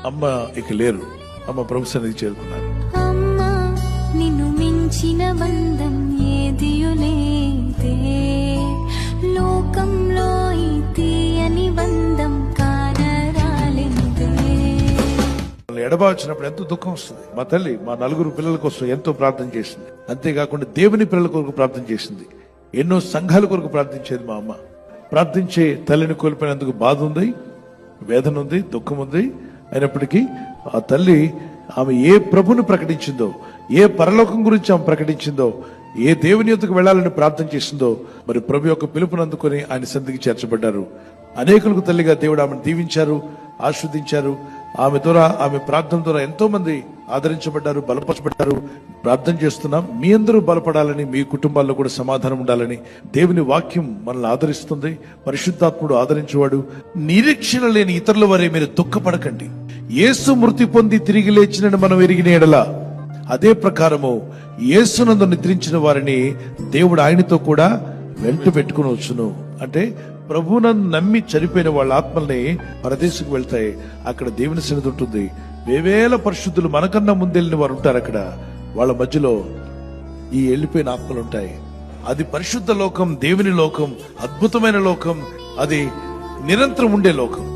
అమ్మ ఇక లేరు. అమ్మ ప్రభు సన్నిధికి చేరుకున్నారు. అమ్మా నిన్ను మించిన బంధం ఏదియు లేదే, లోకంలో ఈ తీయని బంధం కానరాలేదే. ఎడబా వచ్చినప్పుడు ఎంతో దుఃఖం వస్తుంది. మా తల్లి మా 4 పిల్లల కోసం ఎంతో ప్రార్థన చేసింది. అంతేకాకుండా దేవుని పిల్లల కొరకు ప్రార్థన చేసింది. ఎన్నో సంఘాల కొరకు ప్రార్థించేది మా అమ్మ. ప్రార్థించే తల్లిని కోల్పోయినందుకు బాధ ఉంది, వేదన ఉంది, దుఃఖం ఉంది. అయినప్పటికీ ఆ తల్లి ఆమె ఏ ప్రభుని ప్రకటించిందో, ఏ పరలోకం గురించి ఆమె ప్రకటించిందో, ఏ దేవుని యొద్దకు వెళ్లాలని ప్రార్థన చేసిందో, మరి ప్రభు యొక్క పిలుపుని అందుకొని ఆయన సన్నిధికి చేర్చబడ్డారు. అనేకులకు తల్లిగా దేవుడు ఆమెను దీవించారు, ఆస్వాదించారు. ఆమె ద్వారా, ఆమె ప్రార్థన ద్వారా ఎంతో మంది ఆదరించబడ్డారు, బలపరచబడ్డారు. ప్రార్థన చేస్తున్నాం, మీ అందరూ బలపడాలని, మీ కుటుంబాల్లో కూడా సమాధానం ఉండాలని. దేవుని వాక్యం మనల్ని ఆదరిస్తుంది, పరిశుద్ధాత్ముడు ఆదరించేవాడు. నిరీక్షణ లేని ఇతరుల వరే మీరు దుఃఖపడకండి. యేసు మృతి పొంది తిరిగి లేచినని మనం ఎరిగిన ఎడలా, అదే ప్రకారము యేసునందు నిద్రించిన వారిని దేవుడు ఆయనతో కూడా వెంట పెట్టుకుని వచ్చును. అంటే ప్రభువునందు నమ్మి చనిపోయిన వాళ్ళ ఆత్మల్ని పరదేశకు వెళ్తాయి. అక్కడ దేవుని సన్నిధి ఉంటుంది. వేవేల పరిశుద్ధులు మనకన్నా ముందెళ్ళిన వారు ఉంటారు. అక్కడ వాళ్ళ మధ్యలో ఈ వెళ్ళిపోయిన ఆత్మలు ఉంటాయి. అది పరిశుద్ధ లోకం, దేవుని లోకం, అద్భుతమైన లోకం, అది నిరంతరం ఉండే లోకం.